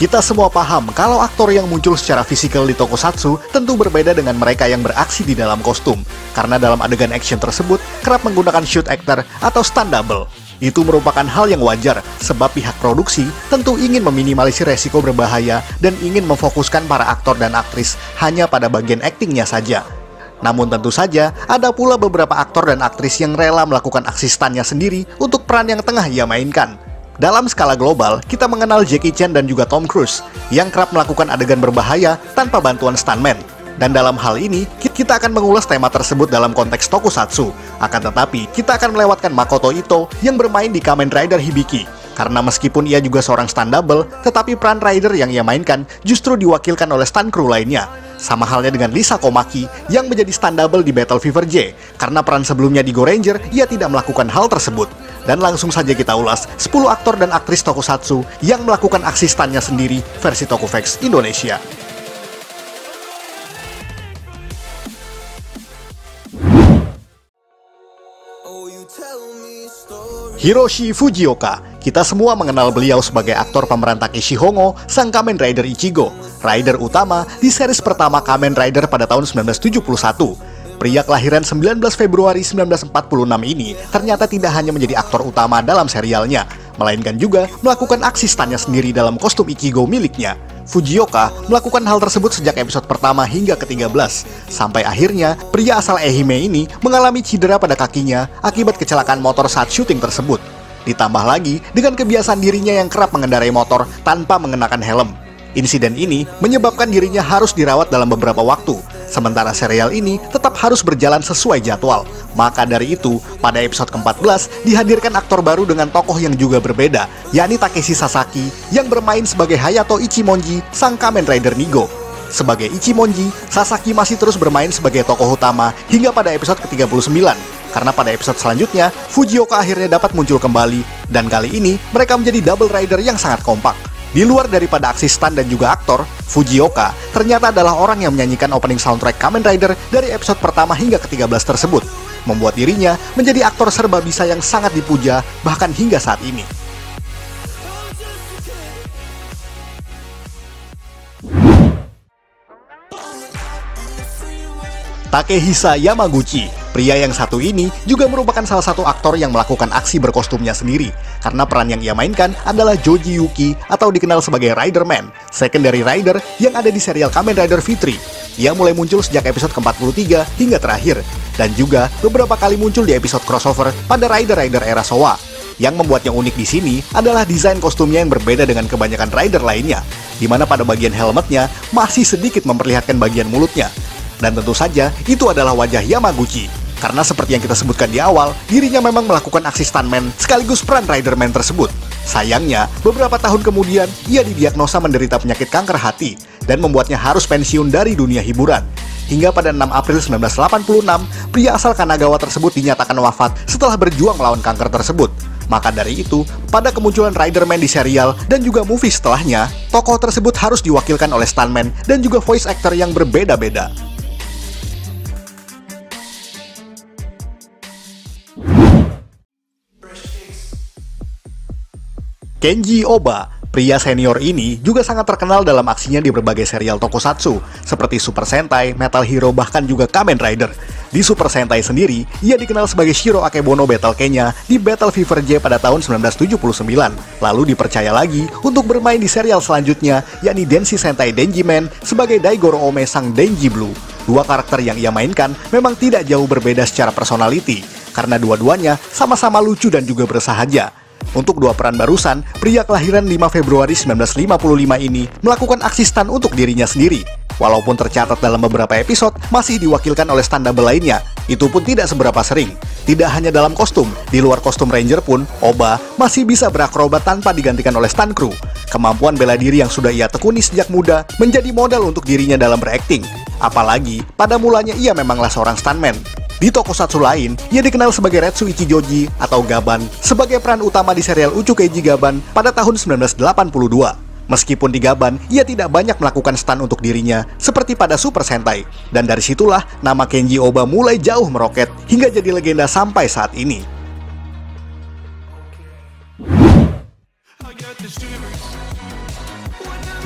Kita semua paham kalau aktor yang muncul secara fisikal di tokusatsu tentu berbeda dengan mereka yang beraksi di dalam kostum, karena dalam adegan action tersebut kerap menggunakan shoot actor atau stunt double. Itu merupakan hal yang wajar, sebab pihak produksi tentu ingin meminimalisir resiko berbahaya dan ingin memfokuskan para aktor dan aktris hanya pada bagian aktingnya saja. Namun tentu saja, ada pula beberapa aktor dan aktris yang rela melakukan aksi stunnya sendiri untuk peran yang tengah ia mainkan. Dalam skala global, kita mengenal Jackie Chan dan juga Tom Cruise yang kerap melakukan adegan berbahaya tanpa bantuan stuntman. Dan dalam hal ini, kita akan mengulas tema tersebut dalam konteks tokusatsu. Akan tetapi, kita akan melewatkan Makoto Ito yang bermain di Kamen Rider Hibiki. Karena meskipun ia juga seorang stunt double, tetapi peran rider yang ia mainkan justru diwakilkan oleh stunt crew lainnya. Sama halnya dengan Lisa Komaki yang menjadi stunt double di Battle Fever J, karena peran sebelumnya di Go Ranger, ia tidak melakukan hal tersebut. Dan langsung saja kita ulas 10 aktor dan aktris tokusatsu yang melakukan aksi stunnya sendiri versi Tokuvex Indonesia. Hiroshi Fujioka. Kita semua mengenal beliau sebagai aktor pemeran Takeshi Hongo, sang Kamen Rider Ichigo, rider utama di series pertama Kamen Rider pada tahun 1971. Pria kelahiran 19 Februari 1946 ini ternyata tidak hanya menjadi aktor utama dalam serialnya, melainkan juga melakukan aksi stunnya sendiri dalam kostum Ichigo miliknya. Fujioka melakukan hal tersebut sejak episode pertama hingga ke-13, sampai akhirnya pria asal Ehime ini mengalami cedera pada kakinya akibat kecelakaan motor saat syuting tersebut. Ditambah lagi dengan kebiasaan dirinya yang kerap mengendarai motor tanpa mengenakan helm. Insiden ini menyebabkan dirinya harus dirawat dalam beberapa waktu, sementara serial ini tetap harus berjalan sesuai jadwal. Maka dari itu, pada episode ke-14 dihadirkan aktor baru dengan tokoh yang juga berbeda, yakni Takeshi Sasaki yang bermain sebagai Hayato Ichimonji, sang Kamen Rider Nigo. Sebagai Ichimonji, Sasaki masih terus bermain sebagai tokoh utama hingga pada episode ke-39. Karena pada episode selanjutnya, Fujioka akhirnya dapat muncul kembali, dan kali ini mereka menjadi double rider yang sangat kompak. Di luar daripada aksi stunt dan juga aktor, Fujioka ternyata adalah orang yang menyanyikan opening soundtrack Kamen Rider dari episode pertama hingga ke-13 tersebut, membuat dirinya menjadi aktor serba bisa yang sangat dipuja bahkan hingga saat ini. Takehisa Yamaguchi. Pria yang satu ini juga merupakan salah satu aktor yang melakukan aksi berkostumnya sendiri, karena peran yang ia mainkan adalah Joji Yuki atau dikenal sebagai Riderman, secondary rider yang ada di serial Kamen Rider V3. Ia mulai muncul sejak episode ke-43 hingga terakhir, dan juga beberapa kali muncul di episode crossover pada rider-rider era Showa. Yang membuatnya unik di sini adalah desain kostumnya yang berbeda dengan kebanyakan rider lainnya, di mana pada bagian helmetnya masih sedikit memperlihatkan bagian mulutnya. Dan tentu saja, itu adalah wajah Yamaguchi. Karena seperti yang kita sebutkan di awal, dirinya memang melakukan aksi stuntman sekaligus peran Riderman tersebut. Sayangnya, beberapa tahun kemudian, ia didiagnosa menderita penyakit kanker hati dan membuatnya harus pensiun dari dunia hiburan. Hingga pada 6 April 1986, pria asal Kanagawa tersebut dinyatakan wafat setelah berjuang melawan kanker tersebut. Maka dari itu, pada kemunculan Riderman di serial dan juga movie setelahnya, tokoh tersebut harus diwakilkan oleh stuntman dan juga voice actor yang berbeda-beda. Kenji Oba. Pria senior ini juga sangat terkenal dalam aksinya di berbagai serial tokusatsu, seperti Super Sentai, Metal Hero, bahkan juga Kamen Rider. Di Super Sentai sendiri, ia dikenal sebagai Shiro Akebono Battle Kenya di Battle Fever J pada tahun 1979. Lalu dipercaya lagi untuk bermain di serial selanjutnya, yakni Denshi Sentai Denji Man sebagai Daigoro Ome sang Denji Blue. Dua karakter yang ia mainkan memang tidak jauh berbeda secara personality, karena dua-duanya sama-sama lucu dan juga bersahaja. Untuk dua peran barusan, pria kelahiran 5 Februari 1955 ini melakukan aksi stunt untuk dirinya sendiri. Walaupun tercatat dalam beberapa episode, masih diwakilkan oleh stunt double lainnya. Itu pun tidak seberapa sering. Tidak hanya dalam kostum, di luar kostum Ranger pun, Oba masih bisa berakrobat tanpa digantikan oleh stunt crew. Kemampuan bela diri yang sudah ia tekuni sejak muda menjadi modal untuk dirinya dalam berakting. Apalagi, pada mulanya ia memanglah seorang stuntman. Di tokusatsu lain, ia dikenal sebagai Retsu Ichijoji atau Gaban sebagai peran utama di serial Uchukeiji Gaban pada tahun 1982. Meskipun di Gaban, ia tidak banyak melakukan stunt untuk dirinya seperti pada Super Sentai. Dan dari situlah nama Kenji Oba mulai jauh meroket hingga jadi legenda sampai saat ini.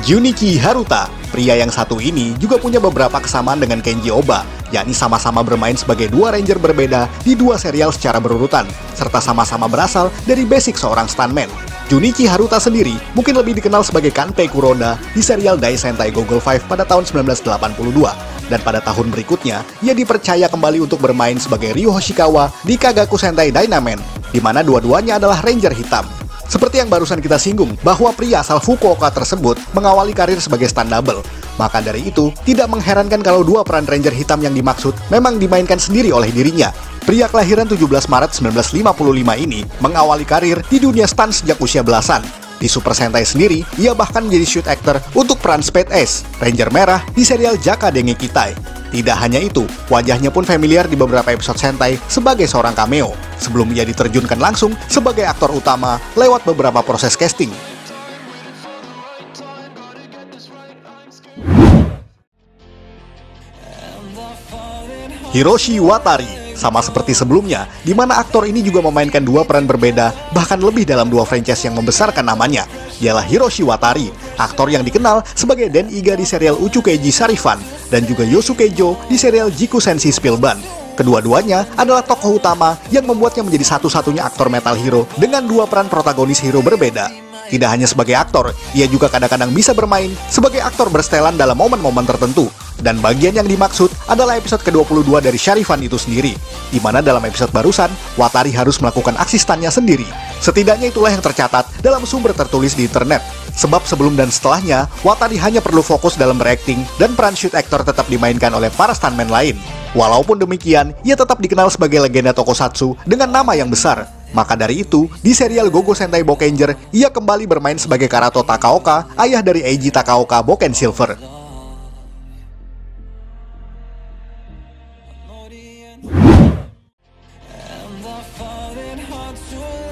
Junichi Haruta, pria yang satu ini juga punya beberapa kesamaan dengan Kenji Oba, yakni sama-sama bermain sebagai dua ranger berbeda di dua serial secara berurutan, serta sama-sama berasal dari basic seorang stuntman. Junichi Haruta sendiri mungkin lebih dikenal sebagai Kanpei Kuroda di serial Dai Sentai Gogol 5 pada tahun 1982, dan pada tahun berikutnya ia dipercaya kembali untuk bermain sebagai Ryu Hoshikawa di Kagaku Sentai Dynaman, di mana dua-duanya adalah ranger hitam. Seperti yang barusan kita singgung, bahwa pria asal Fukuoka tersebut mengawali karir sebagai stunt double. Maka dari itu, tidak mengherankan kalau dua peran ranger hitam yang dimaksud memang dimainkan sendiri oleh dirinya. Pria kelahiran 17 Maret 1955 ini mengawali karir di dunia stunt sejak usia belasan. Di Super Sentai sendiri, ia bahkan menjadi shoot actor untuk peran Spade Ace, Ranger Merah di serial Jaka Denge Kitai. Tidak hanya itu, wajahnya pun familiar di beberapa episode Sentai sebagai seorang cameo, sebelum ia diterjunkan langsung sebagai aktor utama lewat beberapa proses casting. Hiroshi Watari, sama seperti sebelumnya, di mana aktor ini juga memainkan dua peran berbeda, bahkan lebih dalam dua franchise yang membesarkan namanya. Ialah Hiroshi Watari, aktor yang dikenal sebagai Den Iga di serial Uchukeiji Sarifan, dan juga Yosuke Jo di serial Jiku Senshi Spillban. Kedua-duanya adalah tokoh utama yang membuatnya menjadi satu-satunya aktor metal hero dengan dua peran protagonis hero berbeda. Tidak hanya sebagai aktor, ia juga kadang-kadang bisa bermain sebagai aktor bersetelan dalam momen-momen tertentu. Dan bagian yang dimaksud adalah episode ke-22 dari Sharifan itu sendiri, di mana dalam episode barusan, Watari harus melakukan aksi stunnya sendiri. Setidaknya itulah yang tercatat dalam sumber tertulis di internet. Sebab sebelum dan setelahnya, Watari hanya perlu fokus dalam berakting dan peran shoot actor tetap dimainkan oleh para stuntman lain. Walaupun demikian, ia tetap dikenal sebagai legenda tokusatsu dengan nama yang besar. Maka dari itu, di serial Gogo Sentai Bokenger, ia kembali bermain sebagai Karato Takaoka, ayah dari Eiji Takaoka Boken Silver.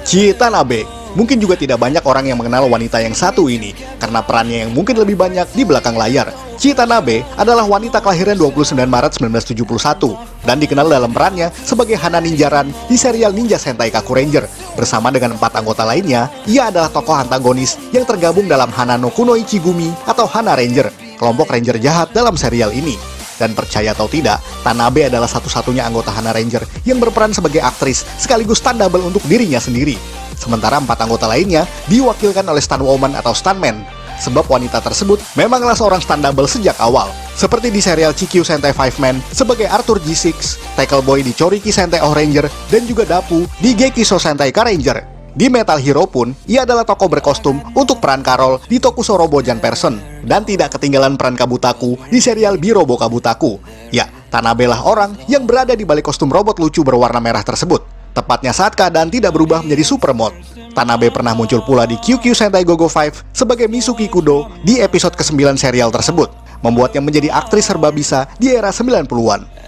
Chie Tanabe. Mungkin juga tidak banyak orang yang mengenal wanita yang satu ini, karena perannya yang mungkin lebih banyak di belakang layar. Chie Tanabe adalah wanita kelahiran 29 Maret 1971, dan dikenal dalam perannya sebagai Hana Ninjaran di serial Ninja Sentai Kaku Ranger. Bersama dengan 4 anggota lainnya, ia adalah tokoh antagonis yang tergabung dalam Hana no Kuno Ichigumi atau Hana Ranger, kelompok ranger jahat dalam serial ini. Dan percaya atau tidak, Tanabe adalah satu-satunya anggota Hana Ranger yang berperan sebagai aktris sekaligus stunt double untuk dirinya sendiri. Sementara 4 anggota lainnya diwakilkan oleh stunt woman atau stuntman. Sebab wanita tersebut memanglah seorang stunt double sejak awal. Seperti di serial Chikyu Sentai Five-Man sebagai Arthur G6, Tackle Boy di Choriki Sentai Ohranger, dan juga Dapu di Gekiso Sentai Karanger. Di Metal Hero pun, ia adalah tokoh berkostum untuk peran Carol di Tokusoro Bojan Person, dan tidak ketinggalan peran Kabutaku di serial Birobo Kabutaku. Ya, Tanabe lah orang yang berada di balik kostum robot lucu berwarna merah tersebut, tepatnya saat keadaan tidak berubah menjadi super mode. Tanabe pernah muncul pula di QQ Sentai Gogo 5 sebagai Misuki Kudo di episode ke-9 serial tersebut, membuatnya menjadi aktris serba bisa di era 90-an.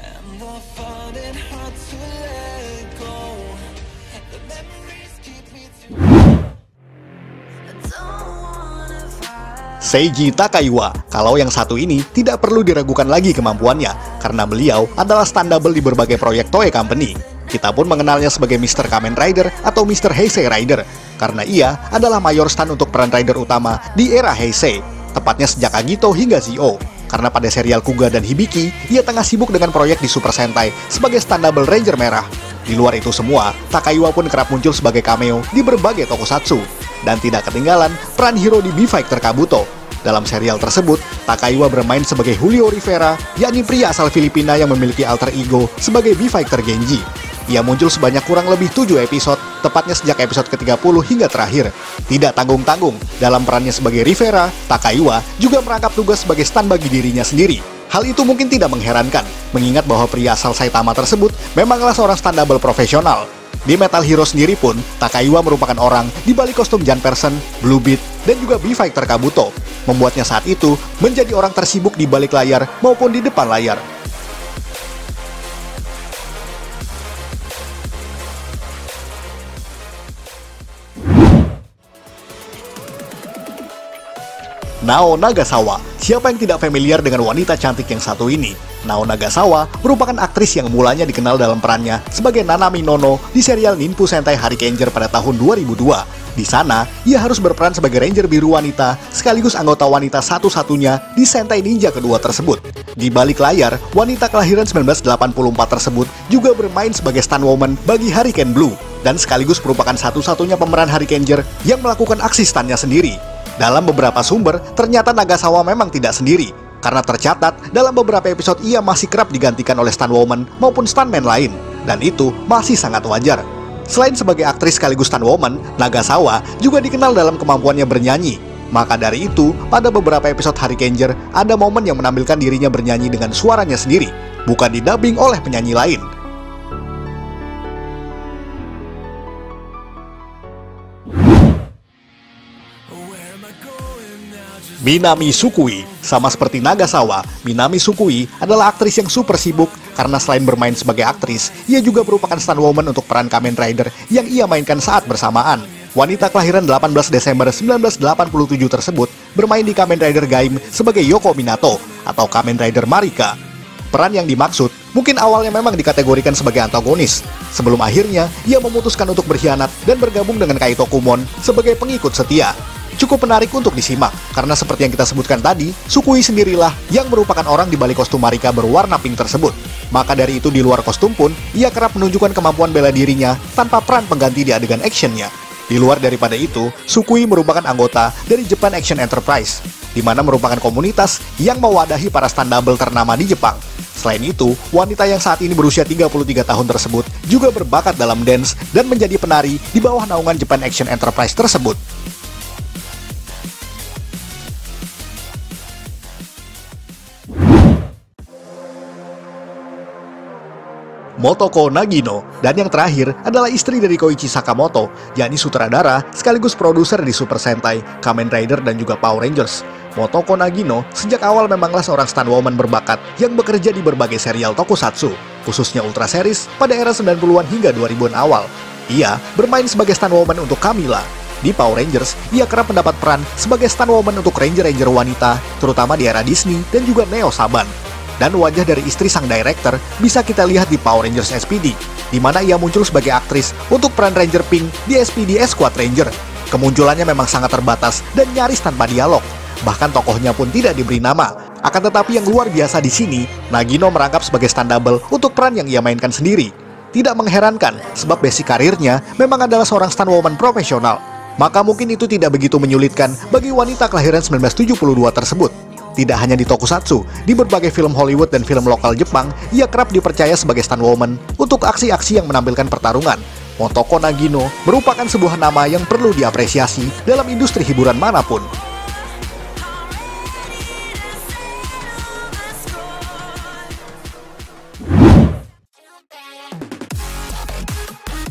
Seiji Takaiwa, kalau yang satu ini tidak perlu diragukan lagi kemampuannya, karena beliau adalah stunt double di berbagai proyek Toei Company. Kita pun mengenalnya sebagai Mr. Kamen Rider atau Mr. Heisei Rider, karena ia adalah mayor stunt untuk peran rider utama di era Heisei, tepatnya sejak Agito hingga Zio. Karena pada serial Kuga dan Hibiki, ia tengah sibuk dengan proyek di Super Sentai sebagai stunt double Ranger Merah. Di luar itu semua, Takaiwa pun kerap muncul sebagai cameo di berbagai tokusatsu. Dan tidak ketinggalan peran hero di B-Fighter Kabuto. Dalam serial tersebut, Takaiwa bermain sebagai Julio Rivera, yakni pria asal Filipina yang memiliki alter ego sebagai B-Fighter Genji. Ia muncul sebanyak kurang lebih 7 episode, tepatnya sejak episode ke-30 hingga terakhir. Tidak tanggung-tanggung, dalam perannya sebagai Rivera, Takaiwa juga merangkap tugas sebagai stunt bagi dirinya sendiri. Hal itu mungkin tidak mengherankan, mengingat bahwa pria asal Saitama tersebut memanglah seorang stunt double profesional. Di Metal Hero sendiri pun, Takaiwa merupakan orang di balik kostum Jan Person, Blue Beat, dan juga B-Fighter Kabuto, membuatnya saat itu menjadi orang tersibuk di balik layar maupun di depan layar. Nao Nagasawa. Siapa yang tidak familiar dengan wanita cantik yang satu ini? Nao Nagasawa merupakan aktris yang mulanya dikenal dalam perannya sebagai Nanami Nono di serial Ninpu Sentai Harikenger pada tahun 2002. Di sana, ia harus berperan sebagai ranger biru wanita sekaligus anggota wanita satu-satunya di Sentai Ninja kedua tersebut. Di balik layar, wanita kelahiran 1984 tersebut juga bermain sebagai stunt woman bagi Hurricane Blue dan sekaligus merupakan satu-satunya pemeran Harikenger yang melakukan aksi stuntnya sendiri. Dalam beberapa sumber, ternyata Nagasawa memang tidak sendiri, karena tercatat dalam beberapa episode ia masih kerap digantikan oleh stunt woman maupun stuntman lain, dan itu masih sangat wajar. Selain sebagai aktris sekaligus stunt woman, Nagasawa juga dikenal dalam kemampuannya bernyanyi. Maka dari itu, pada beberapa episode Harikenger, ada momen yang menampilkan dirinya bernyanyi dengan suaranya sendiri, bukan didubbing oleh penyanyi lain. Minami Sukui. Sama seperti Nagasawa, Minami Sukui adalah aktris yang super sibuk karena selain bermain sebagai aktris, ia juga merupakan stunt woman untuk peran Kamen Rider yang ia mainkan saat bersamaan. Wanita kelahiran 18 Desember 1987 tersebut bermain di Kamen Rider Gaim sebagai Yoko Minato atau Kamen Rider Marika. Peran yang dimaksud mungkin awalnya memang dikategorikan sebagai antagonis, sebelum akhirnya ia memutuskan untuk berkhianat dan bergabung dengan Kaito Kumon sebagai pengikut setia. Cukup menarik untuk disimak, karena seperti yang kita sebutkan tadi, Sukui sendirilah yang merupakan orang di balik kostum Marika berwarna pink tersebut. Maka dari itu di luar kostum pun, ia kerap menunjukkan kemampuan bela dirinya tanpa peran pengganti di adegan actionnya. Di luar daripada itu, Sukui merupakan anggota dari Japan Action Enterprise, di mana merupakan komunitas yang mewadahi para stunt double ternama di Jepang. Selain itu, wanita yang saat ini berusia 33 tahun tersebut juga berbakat dalam dance dan menjadi penari di bawah naungan Japan Action Enterprise tersebut. Motoko Nagino, dan yang terakhir adalah istri dari Koichi Sakamoto, yakni sutradara sekaligus produser di Super Sentai, Kamen Rider, dan juga Power Rangers. Motoko Nagino sejak awal memanglah seorang stunt woman berbakat yang bekerja di berbagai serial tokusatsu, khususnya Ultra Series pada era 90-an hingga 2000-an awal. Ia bermain sebagai stunt woman untuk Camilla. Di Power Rangers, ia kerap mendapat peran sebagai stunt woman untuk ranger-ranger wanita, terutama di era Disney dan juga Neo Saban. Dan wajah dari istri sang director bisa kita lihat di Power Rangers SPD, di mana ia muncul sebagai aktris untuk peran Ranger Pink di SPD Squad Ranger. Kemunculannya memang sangat terbatas dan nyaris tanpa dialog, bahkan tokohnya pun tidak diberi nama. Akan tetapi yang luar biasa di sini, Nagino merangkap sebagai stunt double untuk peran yang ia mainkan sendiri. Tidak mengherankan, sebab basic karirnya memang adalah seorang stunt woman profesional. Maka mungkin itu tidak begitu menyulitkan bagi wanita kelahiran 1972 tersebut. Tidak hanya di tokusatsu, di berbagai film Hollywood dan film lokal Jepang, ia kerap dipercaya sebagai stunt woman untuk aksi-aksi yang menampilkan pertarungan. Motoko Nagino merupakan sebuah nama yang perlu diapresiasi dalam industri hiburan manapun.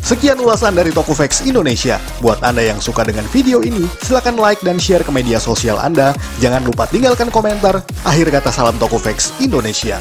Sekian ulasan dari Tokufacts Indonesia. Buat Anda yang suka dengan video ini, silakan like dan share ke media sosial Anda. Jangan lupa tinggalkan komentar. Akhir kata, salam Tokufacts Indonesia.